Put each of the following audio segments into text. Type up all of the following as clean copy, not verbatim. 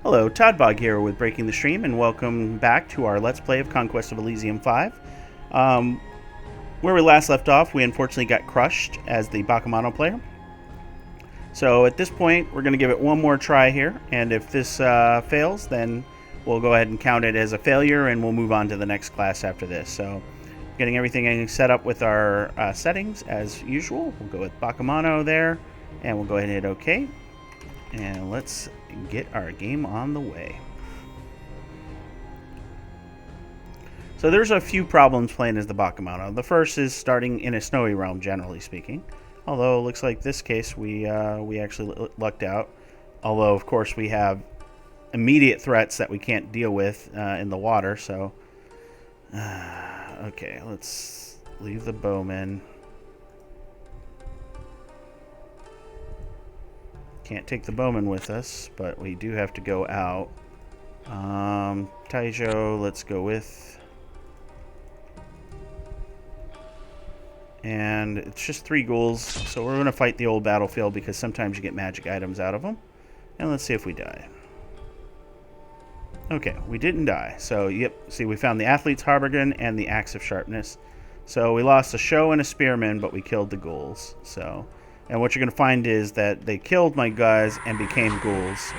Hello, Toddbog here with Breaking the Stream, and welcome back to our Let's Play of Conquest of Elysium 5. Where we last left off, we unfortunately got crushed as the Bakemono player. So at this point, we're going to give it one more try here, and if this fails, then we'll go ahead and count it as a failure, and we'll move on to the next class after this. So getting everything set up with our settings as usual. We'll go with Bakemono there, and we'll go ahead and hit OK. And let's get our game on the way. So there's a few problems playing as the Bakemono. The first is starting in a snowy realm, generally speaking. Although it looks like this case we actually lucked out. Although of course we have immediate threats that we can't deal with in the water. So okay, let's leave the bowman. Can't take the bowman with us, but we do have to go out. Taijo, let's go with. And it's just 3 ghouls, so we're going to fight the old battlefield because sometimes you get magic items out of them. And let's see if we die. Okay, we didn't die. So, yep, see, we found the Athlete's Harbigan and the Axe of Sharpness. So we lost a show and a spearman, but we killed the ghouls. So, and what you're going to find is that they killed my guys and became ghouls.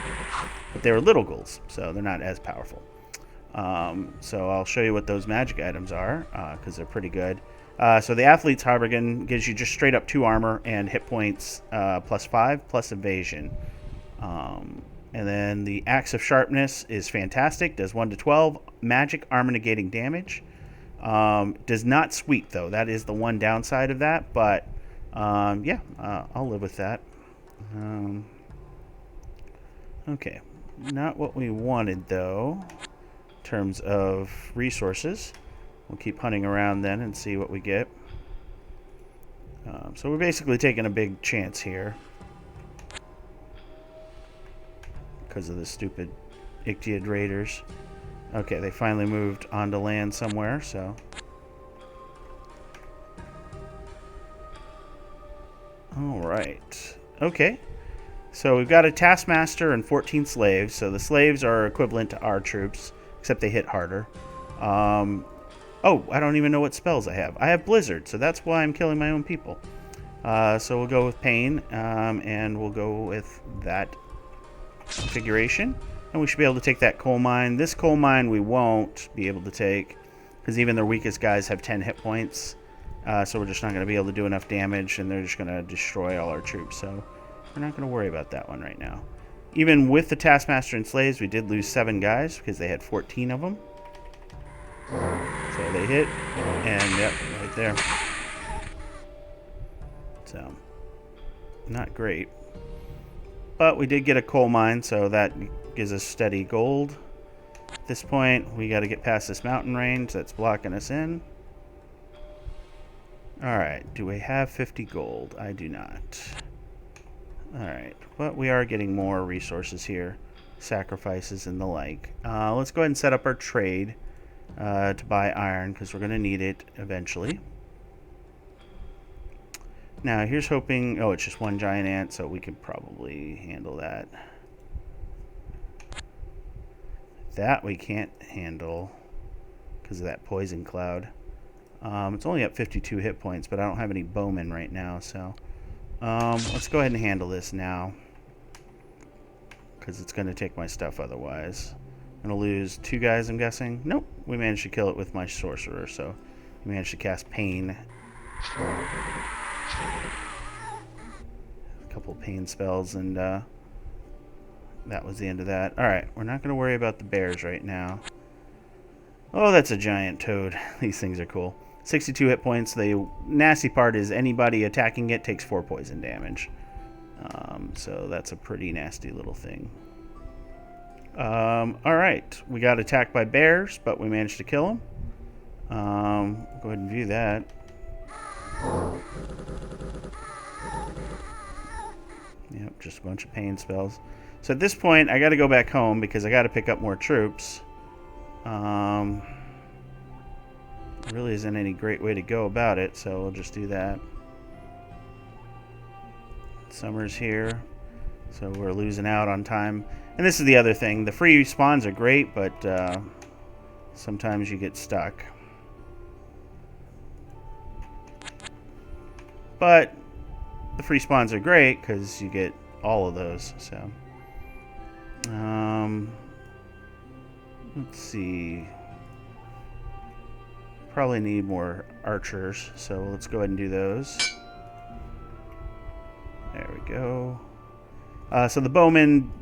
But they were little ghouls, so they're not as powerful. So I'll show you what those magic items are, because they're pretty good. So the Athlete's Harbigan gives you just straight up 2 armor and hit points plus 5 plus evasion. And then the Axe of Sharpness is fantastic. Does 1 to 12 magic armor negating damage. Does not sweep though. That is the one downside of that. But yeah, I'll live with that. Okay, not what we wanted though. In terms of resources. We'll keep hunting around then and see what we get. So we're basically taking a big chance here. Because of the stupid Ichthyid raiders. Okay, they finally moved onto land somewhere, so. Alright. Okay. So we've got a taskmaster and 14 slaves. So the slaves are equivalent to our troops, except they hit harder. Oh, I don't even know what spells I have. I have Blizzard, so that's why I'm killing my own people. So we'll go with Pain, and we'll go with that configuration. And we should be able to take that coal mine. This coal mine we won't be able to take, because even their weakest guys have 10 hit points. So we're just not going to be able to do enough damage, and they're just going to destroy all our troops. So we're not going to worry about that one right now. Even with the Taskmaster and Slaves, we did lose 7 guys, because they had 14 of them. So they hit, and yep, right there. So, not great. But we did get a coal mine, so that gives us steady gold. At this point, we got to get past this mountain range that's blocking us in. Alright, do we have 50 gold? I do not. Alright, but we are getting more resources here. Sacrifices and the like. Let's go ahead and set up our trade. To buy iron, because we're going to need it eventually. Now, here's hoping... Oh, it's just 1 giant ant, so we could probably handle that. That we can't handle because of that poison cloud. It's only at 52 hit points, but I don't have any bowmen right now, so... let's go ahead and handle this now, because it's going to take my stuff otherwise. I'm going to lose 2 guys, I'm guessing. Nope, we managed to kill it with my sorcerer, so we managed to cast Pain. A couple pain spells, and that was the end of that. Alright, we're not going to worry about the bears right now. Oh, that's a giant toad. These things are cool. 62 hit points. The nasty part is anybody attacking it takes 4 poison damage. So that's a pretty nasty little thing. Alright, we got attacked by bears, but we managed to kill them. Go ahead and view that. Yep, just a bunch of pain spells. So at this point, I got to go back home because I got to pick up more troops. There really isn't any great way to go about it, so we'll just do that. Summer's here. So we're losing out on time. And this is the other thing. The free spawns are great, but sometimes you get stuck. But the free spawns are great because you get all of those. So, let's see. Probably need more archers, so let's go ahead and do those. There we go. So the bowmen,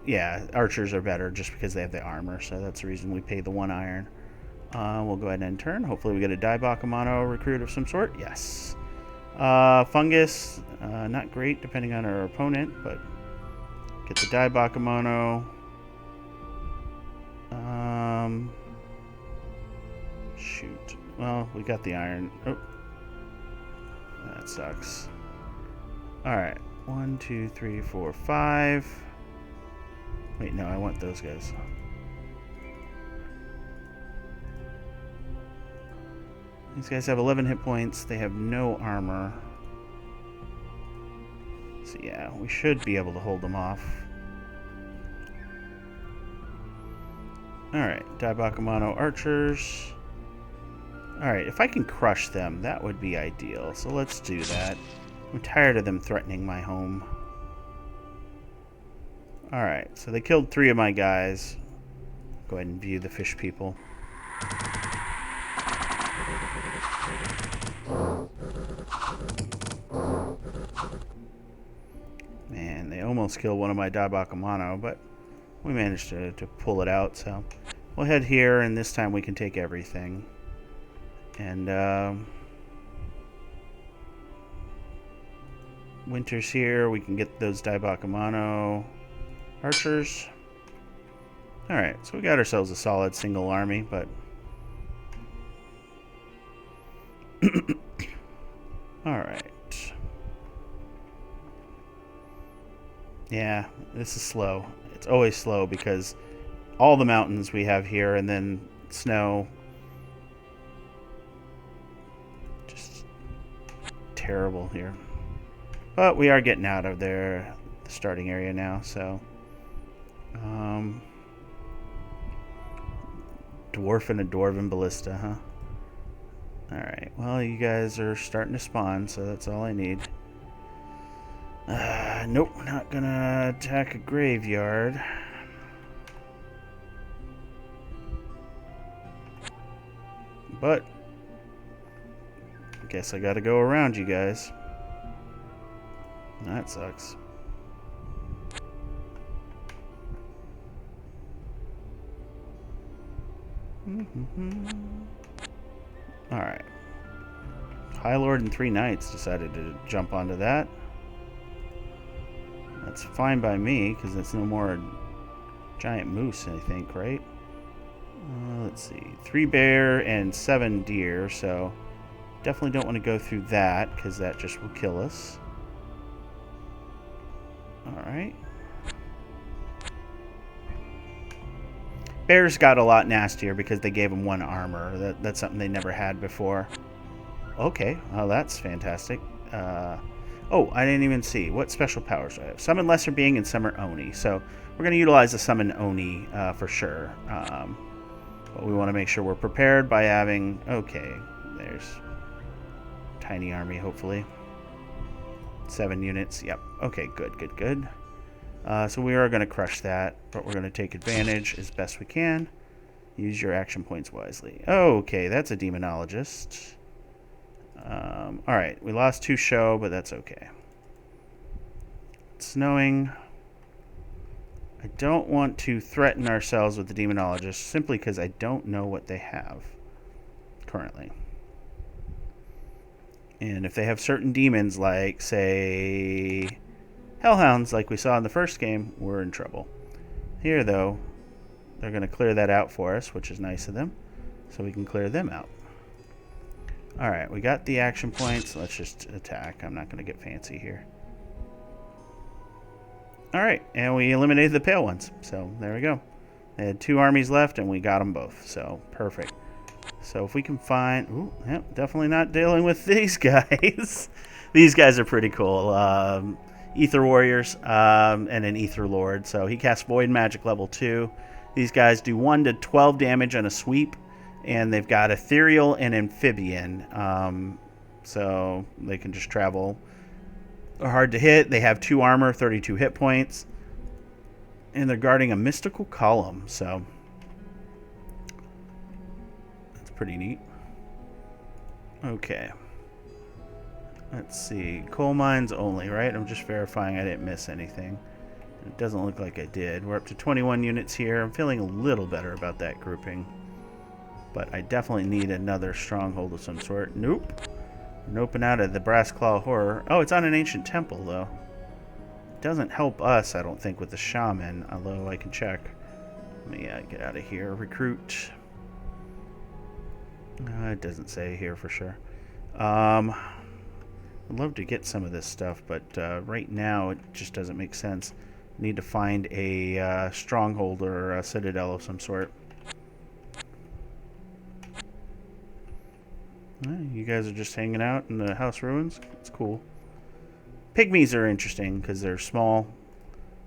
yeah, archers are better just because they have the armor, so that's the reason we pay the 1 iron. We'll go ahead and end turn. Hopefully we get a Bakemono recruit of some sort. Yes. Fungus, not great depending on our opponent, but get the Bakemono. Shoot. Well, we got the iron. Oh. That sucks. Alright. 1, 2, 3, 4, 5. Wait, no, I want those guys. These guys have 11 hit points. They have no armor. So yeah, we should be able to hold them off. Alright, Bakemono archers. Alright, if I can crush them, that would be ideal. So let's do that. I'm tired of them threatening my home. Alright, so they killed 3 of my guys. Go ahead and view the fish people. Man, they almost killed one of my Bakemono, but we managed to pull it out. So we'll head here, and this time we can take everything. And winter's here. We can get those Bakemono archers. Alright, so we got ourselves a solid single army, but alright. Yeah, this is slow. It's always slow because all the mountains we have here and then snow. Just terrible here. But we are getting out of there, the starting area now, so dwarf and a dwarven ballista, huh? Alright, well, you guys are starting to spawn, so that's all I need. Nope, not gonna attack a graveyard. But I guess I gotta go around you guys. That sucks. Alright. High Lord and 3 Knights decided to jump onto that. That's fine by me, because it's no more giant moose, I think, right? Let's see. 3 bear and 7 deer, so definitely don't want to go through that, because that just will kill us. Alright. Bears got a lot nastier because they gave them 1 armor. That's something they never had before. Okay, well, that's fantastic. Oh, I didn't even see. What special powers do I have? Summon Lesser Being and Summon Oni. So we're going to utilize the Summon Oni for sure. But we want to make sure we're prepared by having... Okay, there's tiny army, hopefully. 7 units. Yep. Okay, good, good, good. So we are going to crush that, but we're going to take advantage as best we can. Use your action points wisely. Okay, that's a demonologist. Alright, we lost 2 show, but that's okay. It's snowing. I don't want to threaten ourselves with the demonologist simply because I don't know what they have currently. And if they have certain demons like, say, hellhounds like we saw in the first game, we're in trouble. Here, though, they're going to clear that out for us, which is nice of them, so we can clear them out. Alright, we got the action points. Let's just attack. I'm not going to get fancy here. Alright, and we eliminated the pale ones. So, there we go. They had 2 armies left, and we got them both. So, perfect. So, if we can find... Ooh, yep, definitely not dealing with these guys. These guys are pretty cool. Ether Warriors, and an Ether Lord. So he casts Void Magic level 2. These guys do 1 to 12 damage on a sweep, and they've got Ethereal and Amphibian. So they can just travel. They're hard to hit. They have 2 armor, 32 hit points, and they're guarding a mystical column. So that's pretty neat. Okay. Let's see. Coal mines only, right? I'm just verifying I didn't miss anything. It doesn't look like I did. We're up to 21 units here. I'm feeling a little better about that grouping. But I definitely need another stronghold of some sort. Nope. Noping out of the Brass Claw Horror. Oh, it's on an ancient temple, though. It doesn't help us, I don't think, with the shaman, although I can check. Let me get out of here. Recruit. It doesn't say here for sure. I'd love to get some of this stuff, but right now it just doesn't make sense. Need to find a stronghold or a citadel of some sort. You guys are just hanging out in the house ruins. It's cool. Pygmies are interesting because they're small.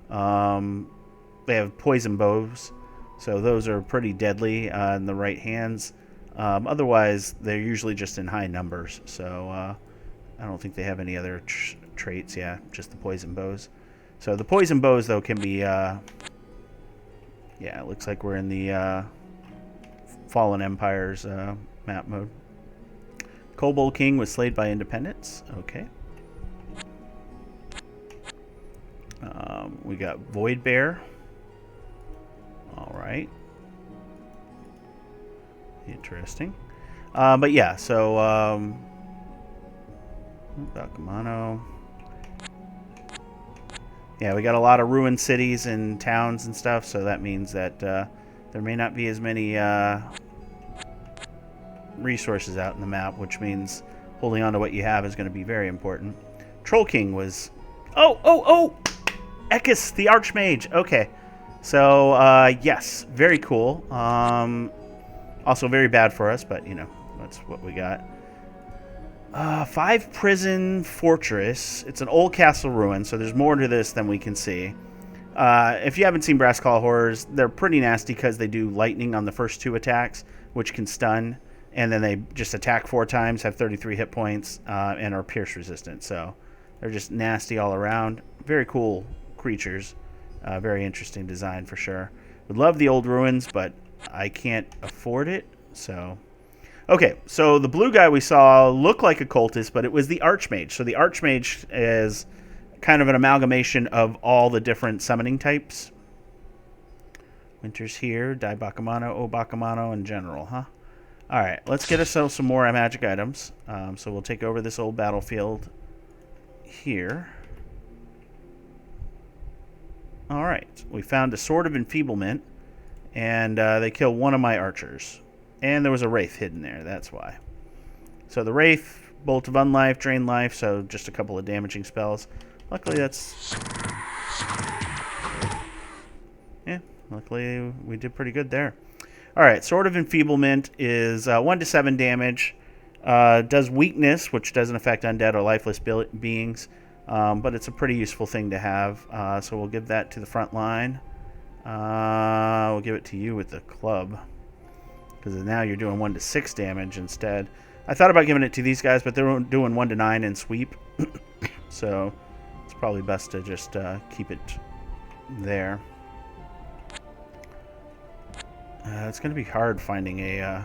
They have poison bows, so those are pretty deadly in the right hands. Otherwise, they're usually just in high numbers, so I don't think they have any other traits. Yeah, just the poison bows. So the poison bows, though, can be... yeah, it looks like we're in the Fallen Empires map mode. Kobold King was slayed by independents. Okay. We got Void Bear. Alright. Interesting. But yeah, so... Bakemono. Yeah, we got a lot of ruined cities and towns and stuff, so that means that there may not be as many resources out in the map, which means holding on to what you have is going to be very important. Troll King was... Oh! Ekis, the Archmage. Okay. So, yes, very cool. Also very bad for us, but, you know, that's what we got. 5 Prison Fortress. It's an old castle ruin, so there's more to this than we can see. If you haven't seen Brass Claw Horrors, they're pretty nasty because they do lightning on the first 2 attacks, which can stun, and then they just attack 4 times, have 33 hit points, and are pierce resistant. So they're just nasty all around. Very cool creatures. Very interesting design for sure. Would love the old ruins, but I can't afford it, so... Okay, so the blue guy we saw looked like a cultist, but it was the Archmage. So the Archmage is kind of an amalgamation of all the different summoning types. Winter's here, Die Bakemono, O Bakemono in general, huh? Alright, let's get ourselves some more magic items. So we'll take over this old battlefield here. Alright, we found a Sword of Enfeeblement, and they kill one of my archers. And there was a Wraith hidden there, that's why. So the Wraith, Bolt of Unlife, Drain Life, so just a couple of damaging spells. Luckily that's... Yeah, luckily we did pretty good there. Alright, Sword of Enfeeblement is 1 to 7 damage. Does weakness, which doesn't affect undead or lifeless beings. But it's a pretty useful thing to have. So we'll give that to the front line. We'll give it to you with the club. Because now you're doing 1 to 6 damage instead. I thought about giving it to these guys, but they're doing 1 to 9 in sweep. So it's probably best to just keep it there. It's going to be hard finding a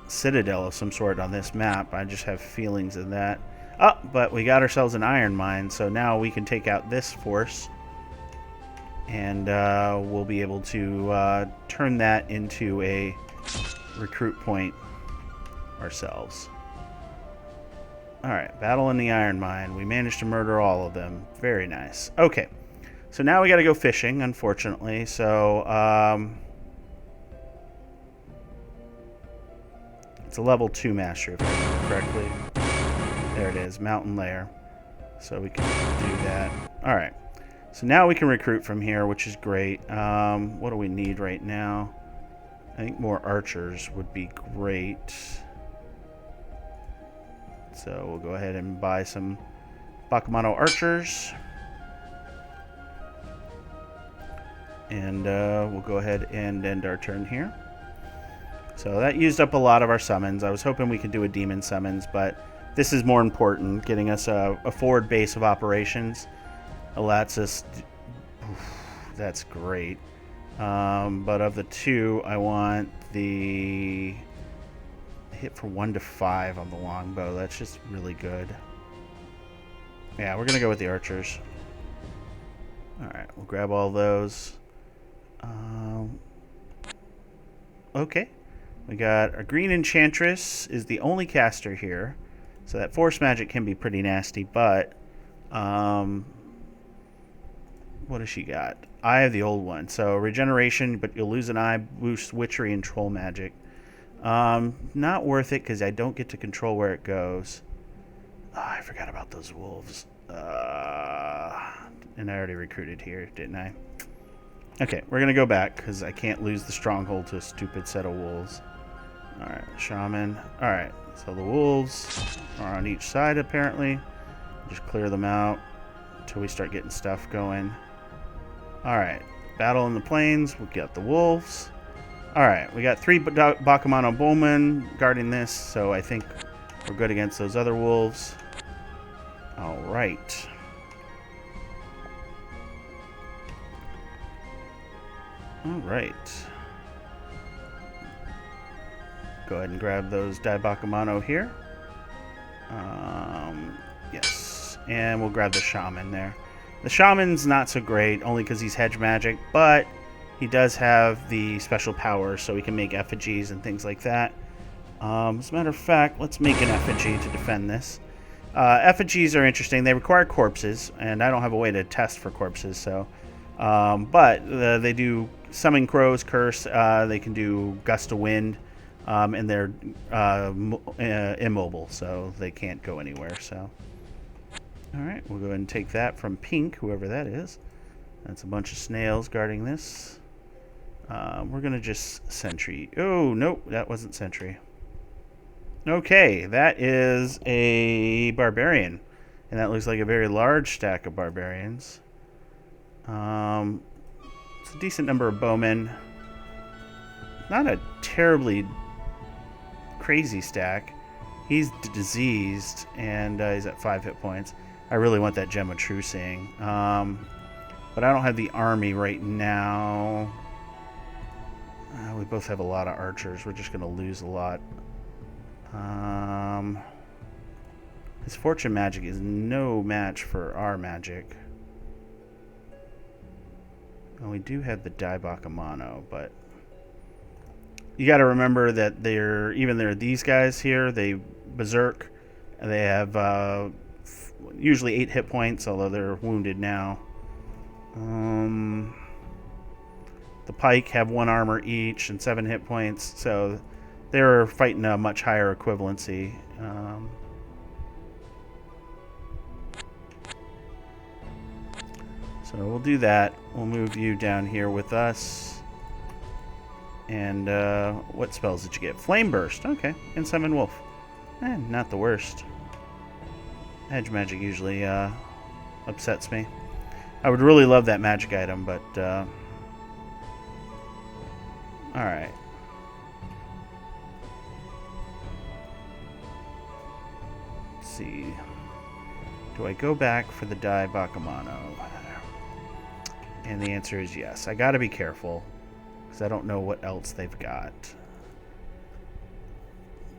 citadel of some sort on this map. I just have feelings of that. Oh, but we got ourselves an iron mine, so now we can take out this force. And we'll be able to turn that into a recruit point ourselves. Alright, battle in the iron mine. We managed to murder all of them. Very nice. Okay, so now we got to go fishing, unfortunately. So, it's a level 2 mastery, if I remember correctly. There it is, Mountain Lair. So we can do that. Alright. So now we can recruit from here, which is great. What do we need right now? I think more archers would be great. So we'll go ahead and buy some Bakemono archers. And we'll go ahead and end our turn here. So that used up a lot of our summons. I was hoping we could do a demon summons, but this is more important, getting us a forward base of operations. Allows us... That's great. But of the two, I want the hit for 1 to 5 on the longbow. That's just really good. Yeah, we're going to go with the archers. Alright, we'll grab all those. Okay. We got our green enchantress is the only caster here. So that force magic can be pretty nasty, but what does she got? Eye of the old one. So regeneration, but you'll lose an eye, boost witchery and troll magic. Not worth it because I don't get to control where it goes. Oh, I forgot about those wolves. And I already recruited here, didn't I? Okay, we're going to go back because I can't lose the stronghold to a stupid set of wolves. Alright, shaman. Alright, so the wolves are on each side apparently. Just clear them out until we start getting stuff going. Alright, battle in the plains. We got the wolves. Alright, we got 3 Bakemono bowmen guarding this, so I think we're good against those other wolves. Alright. Alright. Go ahead and grab those Bakemono here. Yes. And we'll grab the shaman there. The shaman's not so great, only because he's hedge magic, but he does have the special powers, so he can make effigies and things like that. As a matter of fact, let's make an effigy to defend this. Effigies are interesting. They require corpses, and I don't have a way to test for corpses, so... but they do summon crows, curse, they can do gust of wind, and they're immobile, so they can't go anywhere. So, alright, we'll go ahead and take that from Pink, whoever that is. That's a bunch of snails guarding this. We're going to just sentry. Oh, nope, that wasn't sentry. Okay, that is a barbarian, and that looks like a very large stack of barbarians. It's a decent number of bowmen. Not a terribly crazy stack. He's diseased, and he's at 5 hit points. I really want that Gem of True Seeing. But I don't have the army right now. We both have a lot of archers. We're just going to lose a lot. His fortune magic is no match for our magic. Well, we do have the Bakemono, but you got to remember that they're these guys here. They berserk. They have usually 8 hit points, although they're wounded now. The pike have 1 armor each and 7 hit points, so they're fighting a much higher equivalency. So we'll do that. We'll move you down here with us. And what spells did you get? Flame Burst. Okay. And Summon Wolf. Not the worst. Hedge magic usually upsets me. I would really love that magic item, but... Alright. Let's see. Do I go back for the Bakemono? And the answer is yes. I gotta be careful, because I don't know what else they've got.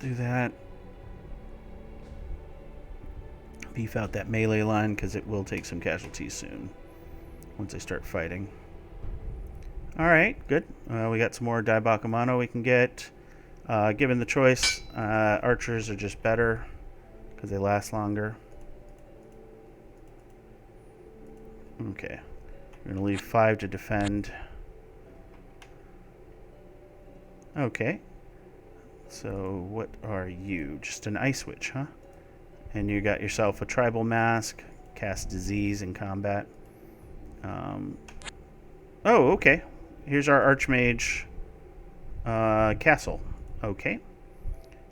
Do that. Beef out that melee line, because it will take some casualties soon, once they start fighting. Alright, good. We got some more Bakemono we can get. Given the choice, archers are just better, because they last longer. Okay. We're going to leave 5 to defend. Okay. So, what are you? Just an Ice Witch, huh? And you got yourself a Tribal Mask. Cast Disease in combat. Oh, okay. Here's our Archmage castle. Okay.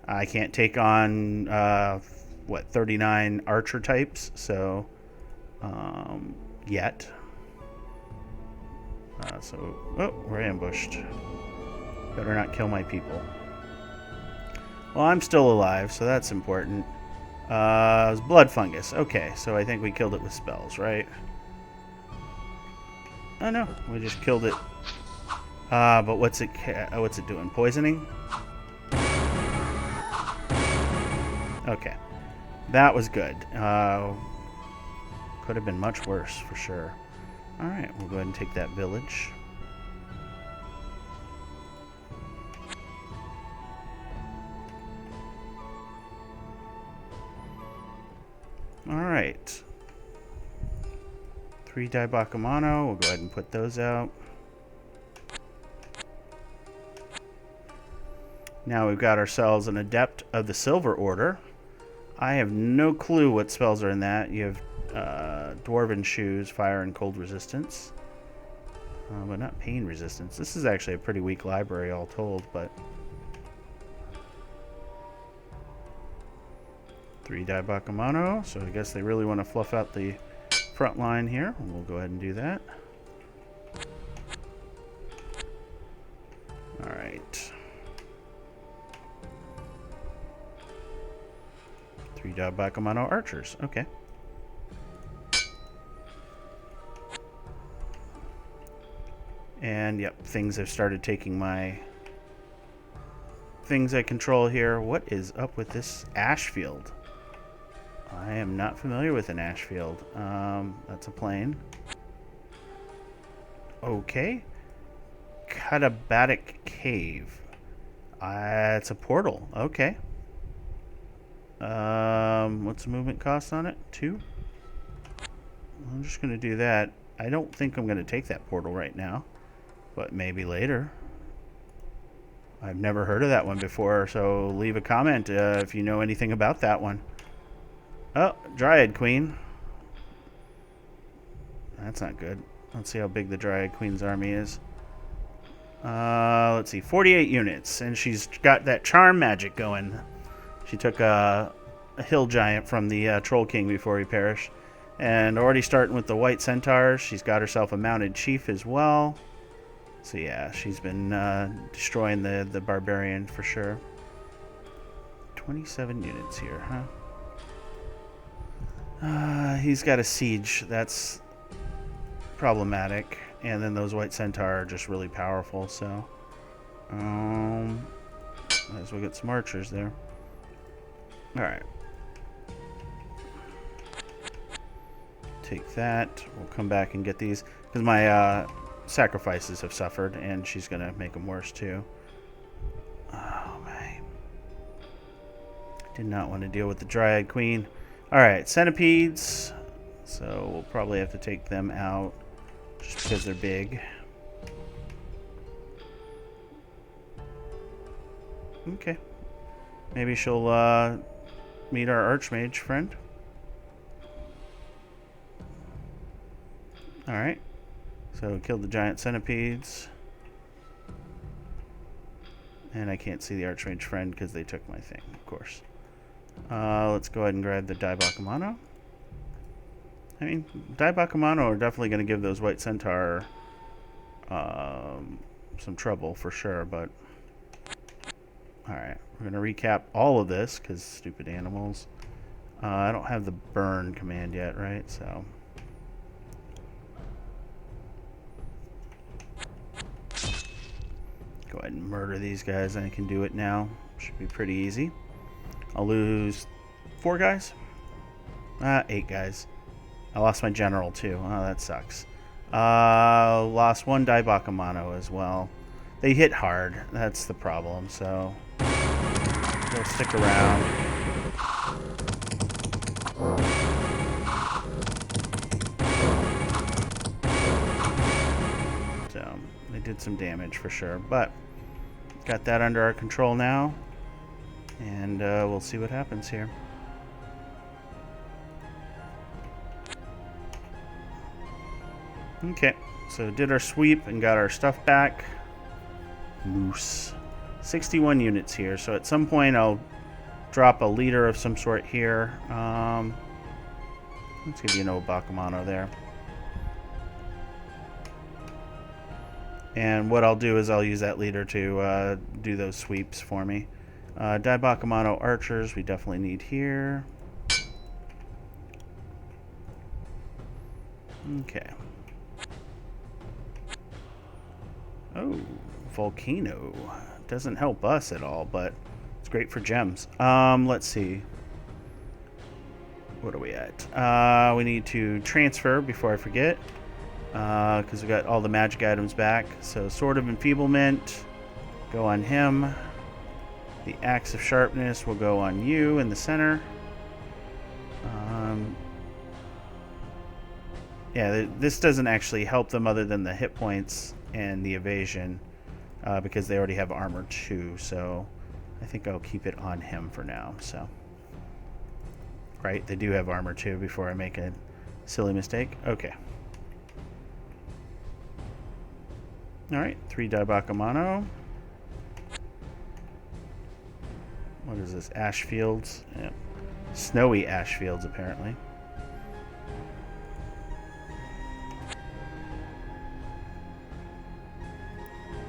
I can't take on what, 39 archer types, so yet. Oh, we're ambushed. Better not kill my people. Well, I'm still alive, so that's important. It was blood fungus. Okay, so I think we killed it with spells, right? Oh no, we just killed it. But what's it doing? Poisoning? Okay, that was good. Could have been much worse for sure. All right, we'll go ahead and take that village. All right. 3 die Bakemono. We'll go ahead and put those out. Now we've got ourselves an Adept of the Silver Order. I have no clue what spells are in that. You have Dwarven Shoes, Fire and Cold Resistance. But not Pain Resistance. This is actually a pretty weak library all told, but... 3 die Bakemono, so I guess they really want to fluff out the front line here. We'll go ahead and do that. Alright. 3 die Bakemono archers. Okay. And yep, things have started taking my things I control here. What is up with this ash field? I am not familiar with an ash field. That's a plane. Okay. Katabatic Cave. It's a portal. Okay. What's the movement cost on it? 2? I'm just going to do that. I don't think I'm going to take that portal right now, but maybe later. I've never heard of that one before, so leave a comment if you know anything about that one. Oh, Dryad Queen. That's not good. Let's see how big the Dryad Queen's army is. Let's see, 48 units, and she's got that charm magic going. She took a hill giant from the Troll King before he perished. And already starting with the White Centaurs, she's got herself a mounted chief as well. So yeah, she's been destroying the barbarian for sure. 27 units here, huh? He's got a siege. That's problematic. And then those White Centaur are just really powerful, so... might as well get some archers there. Alright. Take that. We'll come back and get these. Because my sacrifices have suffered, and she's going to make them worse, too. Oh, man. Did not want to deal with the Dryad Queen. Alright, centipedes. So we'll probably have to take them out just because they're big. Okay. Maybe she'll meet our Archmage friend. Alright. So killed the giant centipedes. And I can't see the Archmage friend because they took my thing, of course. Let's go ahead and grab the die Bakemono. I mean, die Bakemono are definitely going to give those White Centaur some trouble for sure, but... Alright, we're going to recap all of this, because stupid animals. I don't have the burn command yet, right? So... Go ahead and murder these guys. I can do it now. Should be pretty easy. I'll lose 4 guys? 8 guys. I lost my general too. Oh, that sucks. Lost 1 die Bakemono as well. They hit hard. That's the problem, so... They'll stick around. So, they did some damage for sure, but... Got that under our control now. And we'll see what happens here. Okay, so did our sweep and got our stuff back. Moose. 61 units here, so at some point I'll drop a leader of some sort here. Let's give you an old Bakemono there. And what I'll do is I'll use that leader to do those sweeps for me. Bakemono archers we definitely need here. Okay. Oh, volcano. Doesn't help us at all, but it's great for gems. Let's see. What are we at? We need to transfer before I forget. Because we got all the magic items back. So Sword of Enfeeblement, go on him. The Axe of Sharpness will go on you in the center. Yeah, this doesn't actually help them other than the hit points and the evasion, because they already have armor too. So I think I'll keep it on him for now. So, right, they do have armor too before I make a silly mistake. Okay. All right, 3 Bakemono. What is this? Ash fields? Yeah. Snowy ash fields, apparently.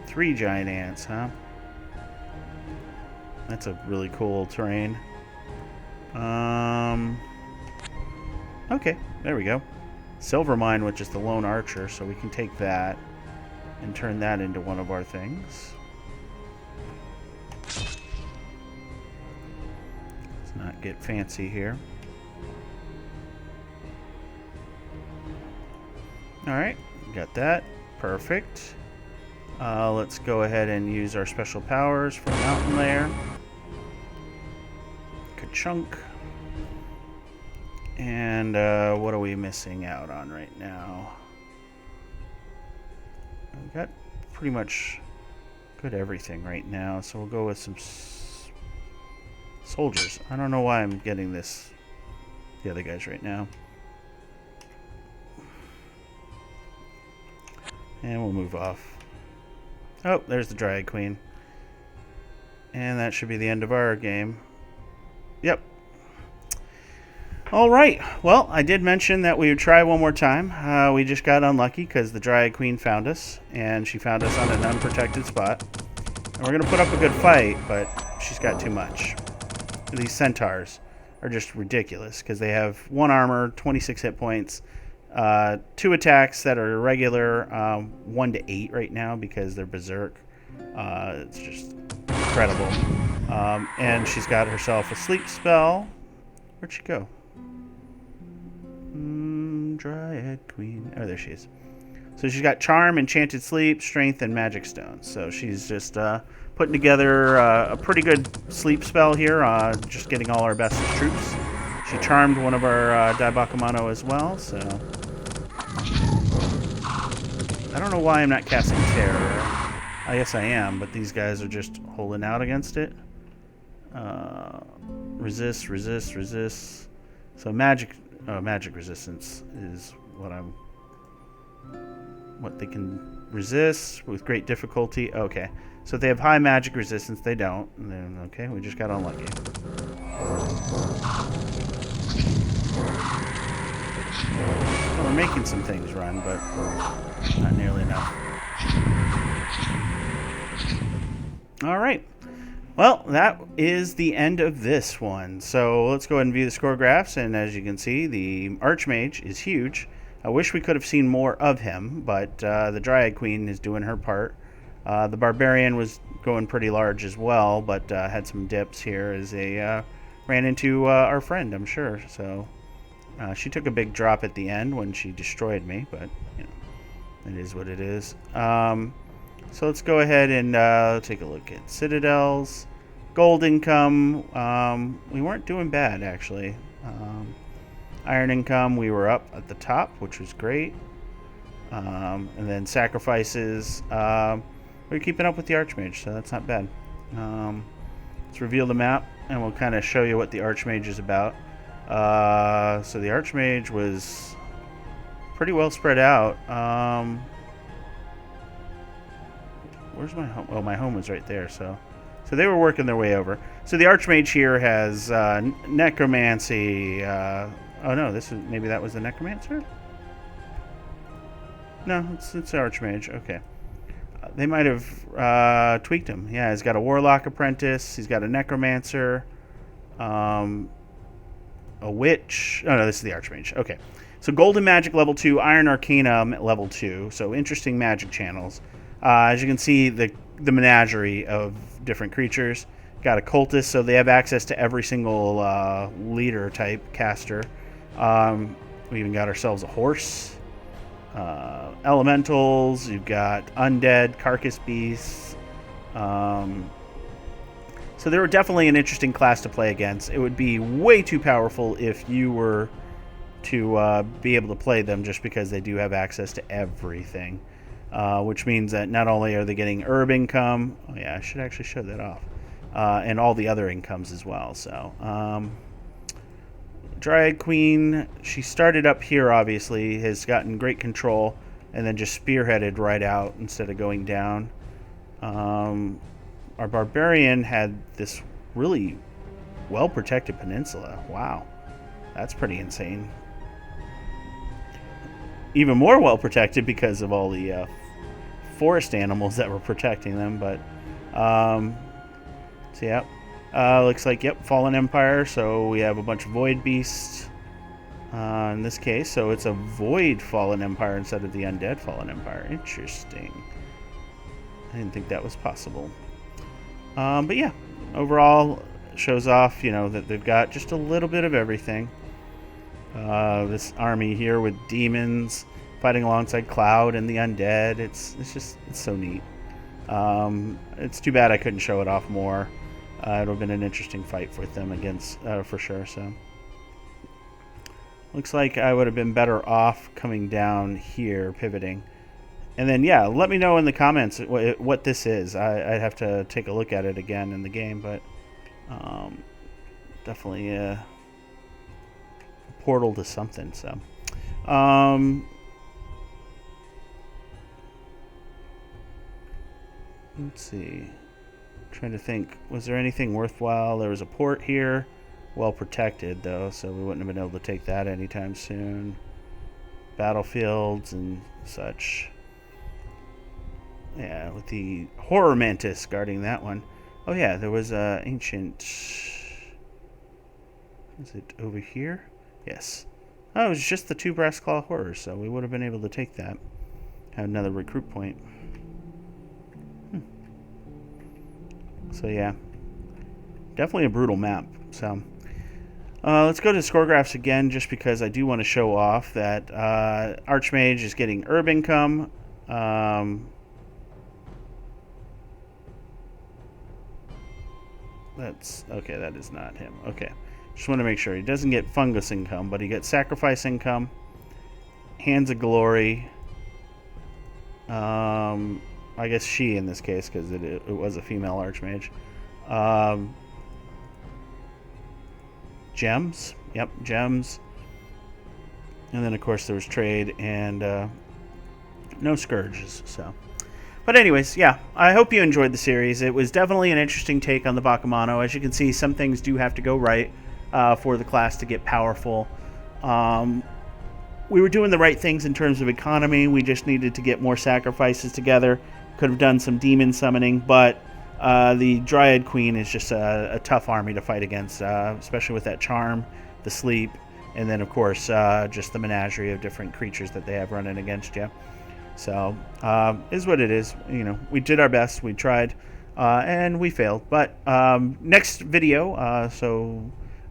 Three giant ants, huh? That's a really cool terrain. Okay, there we go. Silver mine with just the lone archer, so we can take that and turn that into one of our things. Let's not get fancy here. Alright, got that. Perfect. Let's go ahead and use our special powers for Mountain Lair. Ka-chunk. And what are we missing out on right now? We've got pretty much good everything right now, so we'll go with some soldiers. I don't know why I'm getting the other guys right now. And we'll move off. Oh, there's the Dryad Queen. And that should be the end of our game. Yep. Alright, well, I did mention that we would try one more time. We just got unlucky because the Dryad Queen found us, and she found us on an unprotected spot. And we're going to put up a good fight, but she's got too much. These centaurs are just ridiculous because they have 1 armor, 26 hit points, 2 attacks that are irregular, 1 to 8 right now because they're berserk. It's just incredible. And she's got herself a sleep spell. Where'd she go? Dryad Queen. Oh, there she is. So she's got Charm, Enchanted Sleep, Strength, and Magic Stone. So she's just putting together a pretty good sleep spell here, just getting all our best troops. She charmed one of our Bakemono as well, so... I don't know why I'm not casting Terror. I guess I am, but these guys are just holding out against it. Resist, resist, resist. So magic resistance is what they can resist with great difficulty. Okay, so if they have high magic resistance, they don't. And then, okay, we just got unlucky. Well, we're making some things run, but not nearly enough. All right. Well, that is the end of this one. So let's go ahead and view the score graphs. And as you can see, the Archmage is huge. I wish we could have seen more of him, but the Dryad Queen is doing her part. The Barbarian was going pretty large as well, but had some dips here as they ran into our friend, I'm sure. So she took a big drop at the end when she destroyed me, but you know, it is what it is. So let's go ahead and take a look at Citadels. Gold income, we weren't doing bad, actually. Iron income, we were up at the top, which was great. And then sacrifices, we're keeping up with the Archmage, so that's not bad. Let's reveal the map, and we'll kind of show you what the Archmage is about. So the Archmage was pretty well spread out. Where's my home? Oh, my home was right there, so So they were working their way over. So the Archmage here has Necromancy. Oh no, maybe that was the Necromancer? No, it's Archmage. Okay. They might have tweaked him. Yeah, he's got a Warlock Apprentice. He's got a Necromancer. A Witch. Oh no, this is the Archmage. Okay. So Golden Magic level 2, Iron Arcana level 2. So interesting magic channels. As you can see, the menagerie of different creatures. Got a Cultist, so they have access to every single leader type caster. We even got ourselves a horse. Elementals. You've got undead, carcass beasts. So they were definitely an interesting class to play against. It would be way too powerful if you were to be able to play them, just because they do have access to everything. Which means that not only are they getting herb income, oh yeah, I should actually show that off, and all the other incomes as well. So, Dryad Queen, she started up here, obviously, has gotten great control, and then just spearheaded right out instead of going down. Our Barbarian had this really well-protected peninsula. Wow, that's pretty insane. Even more well-protected because of all the forest animals that were protecting them. But, so yeah. Looks like, yep, Fallen Empire, so we have a bunch of Void Beasts in this case, so it's a Void Fallen Empire instead of the Undead Fallen Empire. Interesting. I didn't think that was possible. But yeah, overall, shows off, that they've got just a little bit of everything. This army here with demons fighting alongside Cloud and the Undead, it's so neat. It's too bad I couldn't show it off more. It would have been an interesting fight with them against, for sure. So, looks like I would have been better off coming down here, pivoting. And then, yeah, let me know in the comments what this is. I'd have to take a look at it again in the game, but definitely a portal to something. So, let's see. Trying to think, was there anything worthwhile? There was a port here, well protected though, so we wouldn't have been able to take that anytime soon. Battlefields and such. Yeah, with the Horror Mantis guarding that one. Oh yeah, there was a ancient. Is it over here? Yes. Oh, it was just the 2 Brass Claw Horrors, so we would have been able to take that. Have another recruit point. So yeah, definitely a brutal map. So let's go to score graphs again, just because I do want to show off that Archmage is getting herb income. That's okay. That is not him. Okay, just want to make sure he doesn't get fungus income, but he gets sacrifice income, Hands of Glory. I guess she in this case, because it was a female Archmage. Gems. Yep, gems. And then, of course, there was trade and no scourges. So, but anyways, yeah, I hope you enjoyed the series. It was definitely an interesting take on the Bakemono. As you can see, some things do have to go right for the class to get powerful. We were doing the right things in terms of economy. We just needed to get more sacrifices together. Could have done some demon summoning, but the Dryad Queen is just a tough army to fight against, especially with that charm, the sleep, and then, of course, just the menagerie of different creatures that they have running against you. So, is what it is. We did our best. We tried, and we failed. But next video,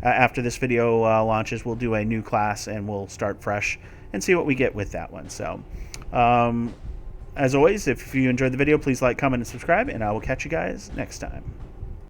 after this video launches, we'll do a new class, and we'll start fresh and see what we get with that one. So, as always, if you enjoyed the video, please like, comment, and subscribe, and I will catch you guys next time.